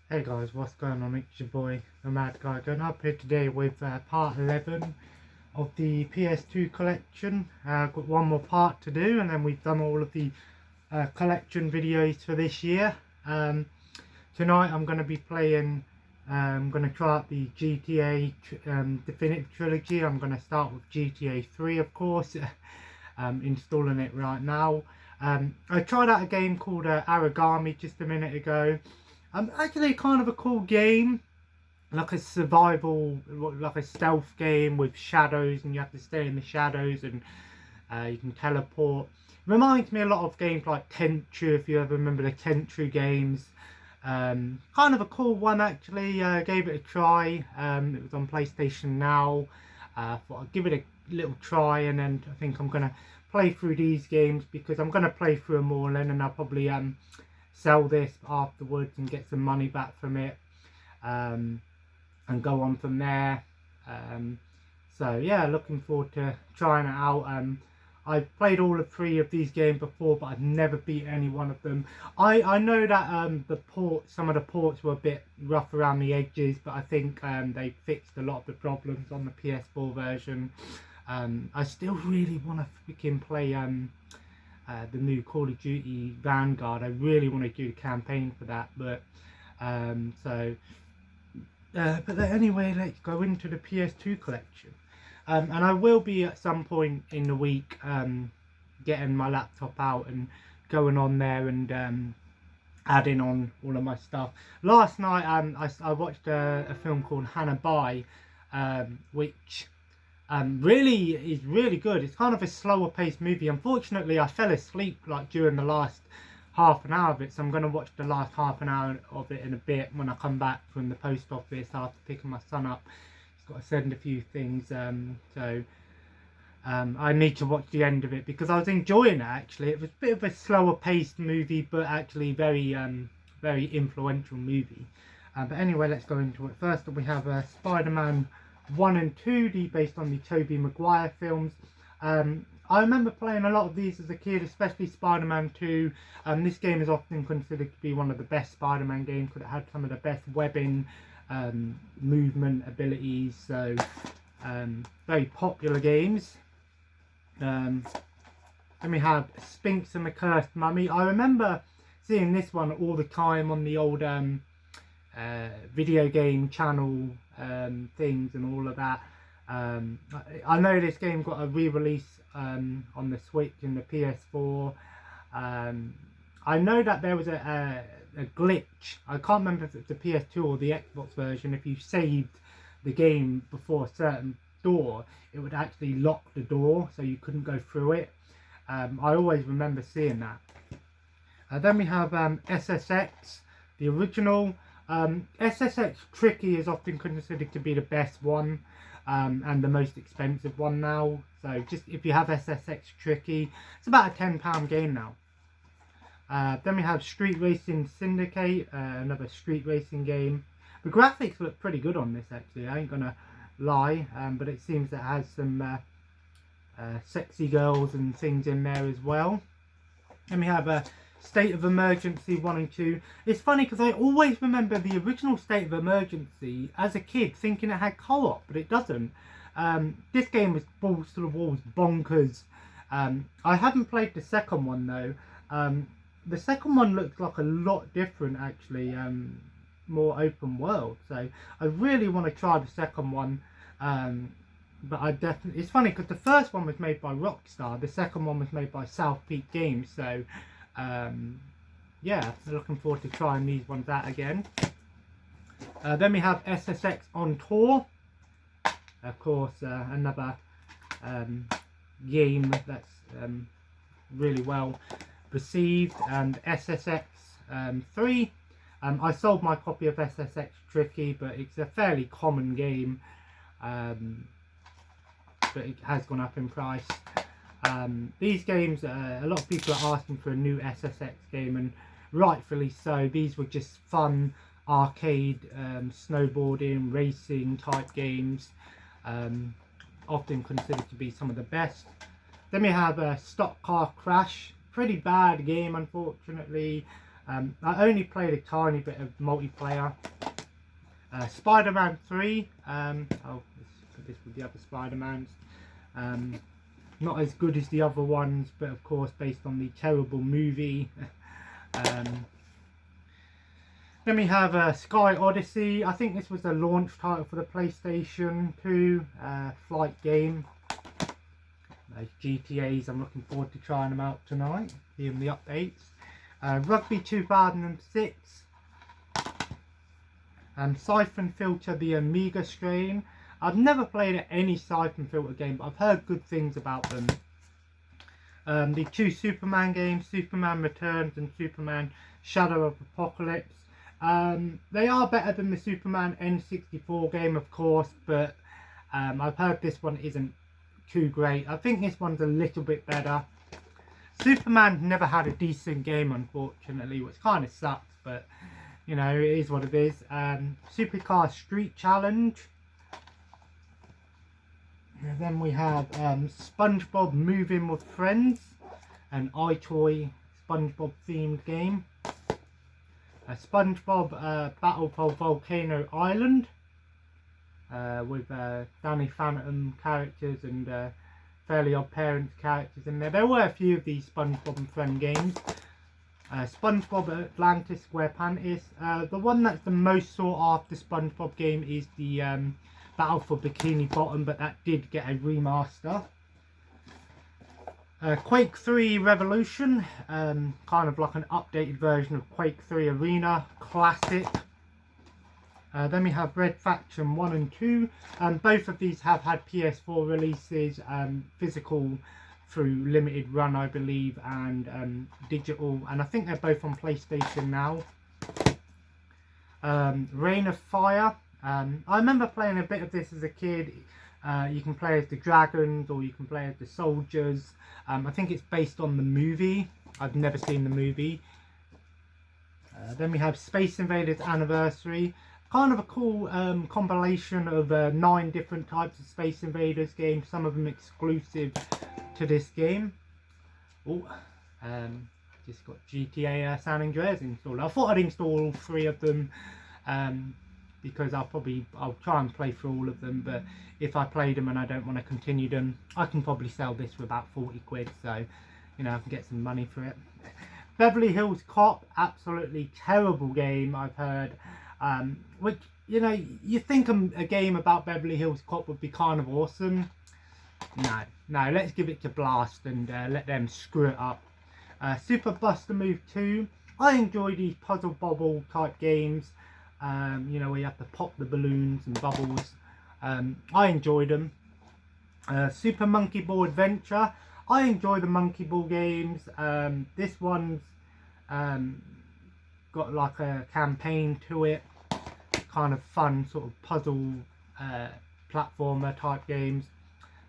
Hey guys, what's going on? It's your boy, the Mad Guy, going up here today with part 11 of the PS2 collection. Got one more part to do and then we've done all of the collection videos for this year. Tonight I'm going to be playing, I'm going to try out the GTA Definitive Trilogy. I'm going to start with GTA 3 of course, installing it right now. I tried out a game called Origami just a minute ago. Actually kind of a cool game, like a survival, like a stealth game with shadows, and you have to stay in the shadows, and you can teleport. Reminds me a lot of games like Tenchu, if you ever remember the Tenchu games. Kind of a cool one actually. Gave it a try. It was on PlayStation Now. Thought I'd give it a little try, and then I think I'm gonna play through these games because I'm gonna play through them all, and then I'll probably sell this afterwards and get some money back from it, and go on from there. So yeah, looking forward to trying it out. I've played all of 3 of these games before, but I've never beat any one of them. I know that some of the ports were a bit rough around the edges, but I think they fixed a lot of the problems on the PS4 version. I still really want to freaking play the new Call of Duty Vanguard. I really want to do a campaign for that, but but anyway, let's go into the PS2 collection. And I will be at some point in the week getting my laptop out and going on there and adding on all of my stuff. Last night I watched a film called Hannah Bye, which really is really good. It's kind of a slower paced movie. Unfortunately, I fell asleep like during the last half an hour of it, so I'm going to watch the last half an hour of it in a bit when I come back from the post office after picking my son up. He's got to send a few things, so I need to watch the end of it because I was enjoying it actually. It was a bit of a slower paced movie, but actually very very influential movie. But anyway, let's go into it. First we have Spider-Man 1 and 2, based on the Tobey Maguire films. I remember playing a lot of these as a kid, especially Spider-Man 2. This game is often considered to be one of the best Spider-Man games because it had some of the best webbing, movement abilities, so very popular games. Then we have Sphinx and the Cursed Mummy. I remember seeing this one all the time on the old video game channel things and all of that. I know this game got a re-release on the Switch and the PS4. I know that there was a glitch. I can't remember if it's the PS2 or the Xbox version. If you saved the game before a certain door, it would actually lock the door so you couldn't go through it. I always remember seeing that. Then we have SSX, the original. SSX Tricky is often considered to be the best one and the most expensive one now. So just if you have SSX Tricky, it's about a £10 game now. Then we have Street Racing Syndicate, another street racing game. The graphics look pretty good on this actually, I ain't gonna lie, but it seems it has some sexy girls and things in there as well. Then we have State of Emergency 1 and 2. It's funny because I always remember the original State of Emergency as a kid thinking it had co-op, but it doesn't. This game was balls to the walls bonkers. I haven't played the second one though. The second one looks like a lot different actually, more open world. So I really want to try the second one. But I definitely, it's funny because the first one was made by Rockstar, the second one was made by South Peak Games, so yeah, looking forward to trying these ones out again. Then we have SSX on Tour, of course, another game that's really well received, and SSX 3. I sold my copy of SSX Tricky, but it's a fairly common game, but it has gone up in price. These games, a lot of people are asking for a new SSX game, and rightfully so. These were just fun arcade snowboarding racing type games, often considered to be some of the best. Then we have Stock Car Crash, pretty bad game unfortunately. I only played a tiny bit of multiplayer. Spider-Man 3. Oh, this with the other Spider-Mans. Not as good as the other ones, but of course based on the terrible movie. Then we have Sky Odyssey. I think this was the launch title for the PlayStation 2 flight game. Those GTAs, I'm looking forward to trying them out tonight, seeing the updates. Rugby 2006. Siphon Filter, the Amiga strain. I've never played any Siphon Filter game, but I've heard good things about them. The 2 Superman games, Superman Returns and Superman Shadow of Apocalypse. They are better than the Superman N64 game, of course, but I've heard this one isn't too great. I think this one's a little bit better. Superman never had a decent game, unfortunately, which kind of sucks, but you know, it is what it is. Supercar Street Challenge. And then we have SpongeBob Moving with Friends, an iToy SpongeBob themed game. SpongeBob Battle for Volcano Island, with Danny Phantom characters and Fairly Odd Parents characters in there. There were a few of these SpongeBob and Friend games. SpongeBob Atlantis SquarePantis. The one that's the most sought after SpongeBob game is the Battle for Bikini Bottom, but that did get a remaster. Quake 3 Revolution, kind of like an updated version of Quake 3 Arena, classic. Then we have Red Faction 1 and 2, and both of these have had PS4 releases, physical through limited run, I believe, and digital, and I think they're both on PlayStation now. Reign of Fire. I remember playing a bit of this as a kid. You can play as the dragons or you can play as the soldiers. I think it's based on the movie. I've never seen the movie. Then we have Space Invaders Anniversary. Kind of a cool compilation of 9 different types of Space Invaders games, some of them exclusive to this game. Oh, just got GTA San Andreas installed. I thought I'd install all 3 of them, because I'll try and play through all of them, but if I play them and I don't want to continue them, I can probably sell this for about 40 quid, so you know, I can get some money for it. Beverly Hills Cop, absolutely terrible game, I've heard, which, you know, you think a game about Beverly Hills Cop would be kind of awesome. No, let's give it to Blast and let them screw it up. Super Buster Move 2, I enjoy these puzzle bobble type games, you know, where you have to pop the balloons and bubbles. I enjoyed them. Super Monkey Ball Adventure, I enjoy the Monkey Ball games. This one's got like a campaign to it, kind of fun sort of puzzle platformer type games.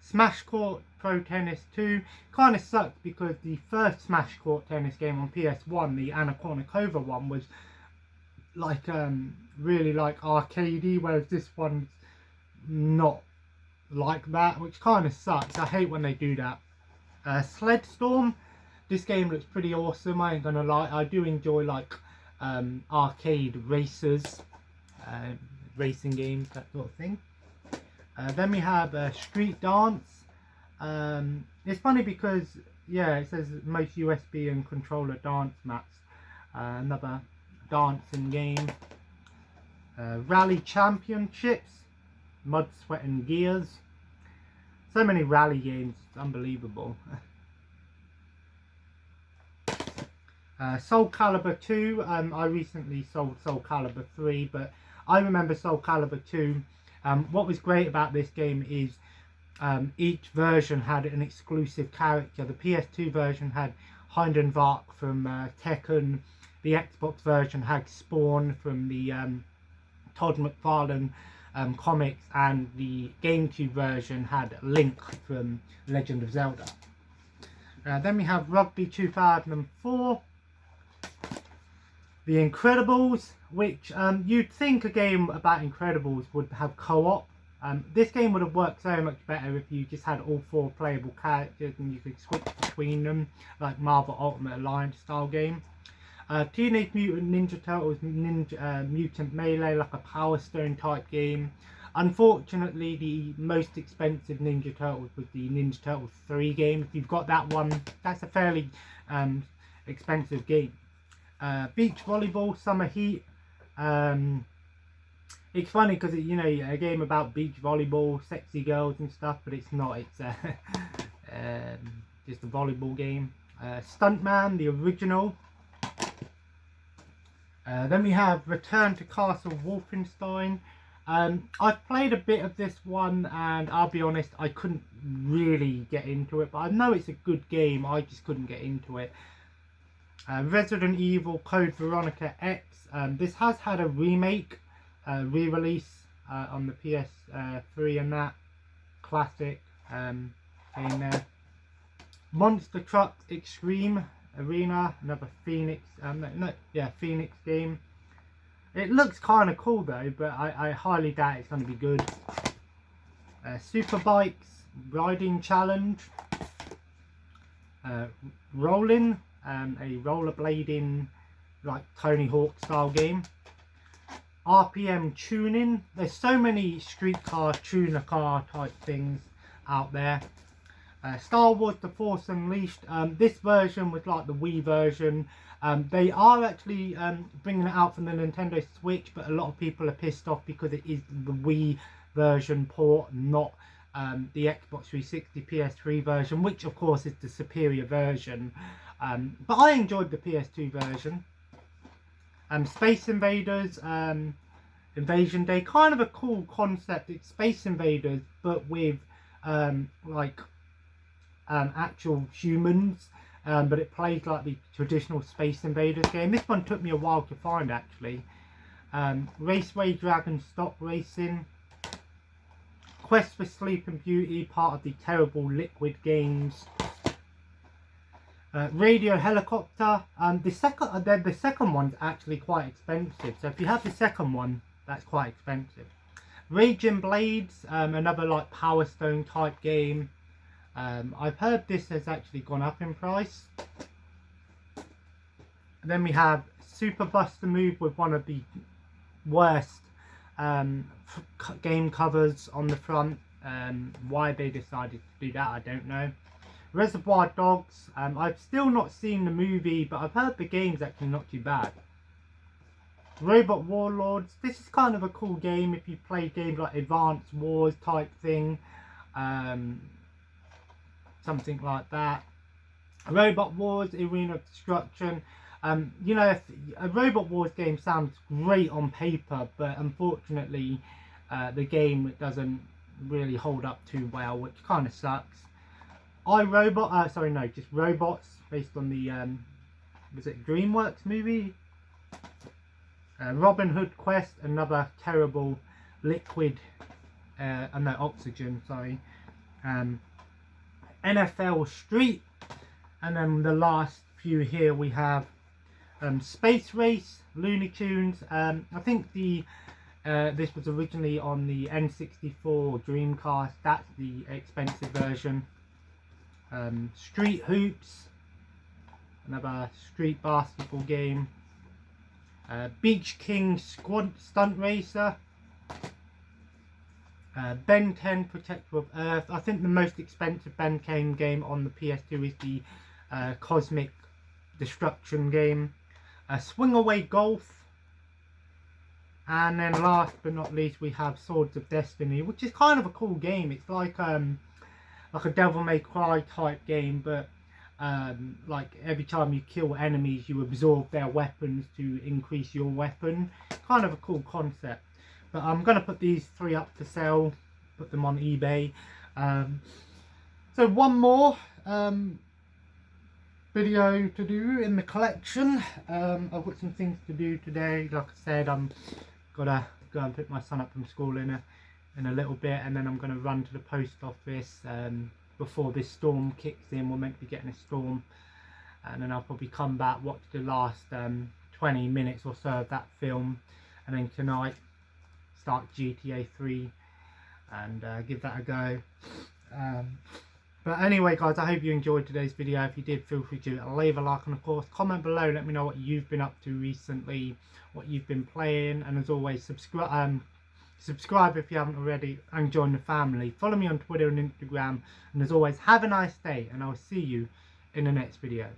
Smash Court Pro Tennis 2 kind of sucked because the first Smash Court Tennis game on PS1, the Anna Kournikova one, was like really like arcadey, whereas this one's not like that, which kind of sucks. I hate when they do that. Sled Storm, this game looks pretty awesome, I ain't gonna lie. I do enjoy like arcade racers, racing games, that sort of thing. Then we have Street Dance. It's funny because, yeah, it says most USB and controller dance maps. Another dancing game. Rally Championships. Mud, Sweat and Gears. So many rally games, it's unbelievable. Soul Calibur 2. I recently sold Soul Calibur 3, but I remember Soul Calibur 2. What was great about this game is each version had an exclusive character. The PS2 version had Heidenvark from Tekken. The Xbox version had Spawn from the Todd McFarlane comics, and the GameCube version had Link from Legend of Zelda. Then we have Rugby 2004. The Incredibles, which you'd think a game about Incredibles would have co-op. This game would have worked so much better if you just had all 4 playable characters and you could switch between them, like Marvel Ultimate Alliance style game. Teenage Mutant Ninja Turtles Mutant Melee, like a Power Stone type game. Unfortunately, the most expensive Ninja Turtles was the Ninja Turtles 3 game. If you've got that one, that's a fairly expensive game. Beach Volleyball Summer Heat. It's funny because you know, a game about beach volleyball, sexy girls and stuff, but it's not. It's just a volleyball game. Stuntman, the original. Then we have Return to Castle Wolfenstein. I've played a bit of this one, and I'll be honest, I couldn't really get into it, but I know it's a good game. I just couldn't get into it. Resident Evil Code Veronica X. This has had a remake, re-release on the PS3 and that. Classic game there. Monster Truck Extreme Arena, another Phoenix, Phoenix game. It looks kind of cool though, but I highly doubt it's going to be good. Superbikes Riding Challenge. Rolling, a rollerblading like Tony Hawk style game. RPM Tuning. There's so many streetcar tuner car type things out there. Star Wars The Force Unleashed. This version was like the Wii version. They are actually bringing it out from the Nintendo Switch, but a lot of people are pissed off because it is the Wii version port, not the Xbox 360 PS3 version, which of course is the superior version. But I enjoyed the PS2 version. Space Invaders Invasion Day, kind of a cool concept. It's Space Invaders but with actual humans, but it plays like the traditional Space Invaders game. This one took me a while to find actually. Raceway Dragon Stock Racing. Quest for Sleep and Beauty, part of the terrible Liquid Games. Radio Helicopter. The second one's actually quite expensive, so if you have the second one, that's quite expensive. Raging Blades, another like Power Stone type game. I've heard this has actually gone up in price. And then we have Super Buster Move with one of the worst game covers on the front. Why they decided to do that, I don't know. Reservoir Dogs. I've still not seen the movie, but I've heard the game's actually not too bad. Robot Warlords. This is kind of a cool game if you play games like Advanced Wars type thing. Something like that. Robot Wars, Arena of Destruction. You know, if a Robot Wars game sounds great on paper, but unfortunately the game doesn't really hold up too well, which kind of sucks. Just Robots, based on the was it DreamWorks movie? Robin Hood Quest, another terrible liquid, oxygen, sorry. NFL Street, and then the last few here we have Space Race, Looney Tunes. I think this was originally on the N64 Dreamcast. That's the expensive version. Street Hoops, another street basketball game. Beach King Stunt Racer. Ben 10 Protector of Earth. I think the most expensive Ben 10 game on the PS2 is the Cosmic Destruction game. Swing Away Golf. And then last but not least we have Swords of Destiny, which is kind of a cool game. It's like a Devil May Cry type game, but like every time you kill enemies you absorb their weapons to increase your weapon. Kind of a cool concept. But I'm going to put these three up for sale, put them on eBay. So one more video to do in the collection. I've got some things to do today. Like I said, I'm gonna go and pick my son up from school in a little bit, and then I'm going to run to the post office before this storm kicks in. We're meant to be getting a storm, and then I'll probably come back, watch the last 20 minutes or so of that film, and then tonight start GTA 3 and give that a go. But anyway guys, I hope you enjoyed today's video. If you did, feel free to leave a like, and of course comment below, let me know what you've been up to recently, what you've been playing, and as always subscribe if you haven't already, and join the family. Follow me on Twitter and Instagram, and as always, have a nice day, and I'll see you in the next video.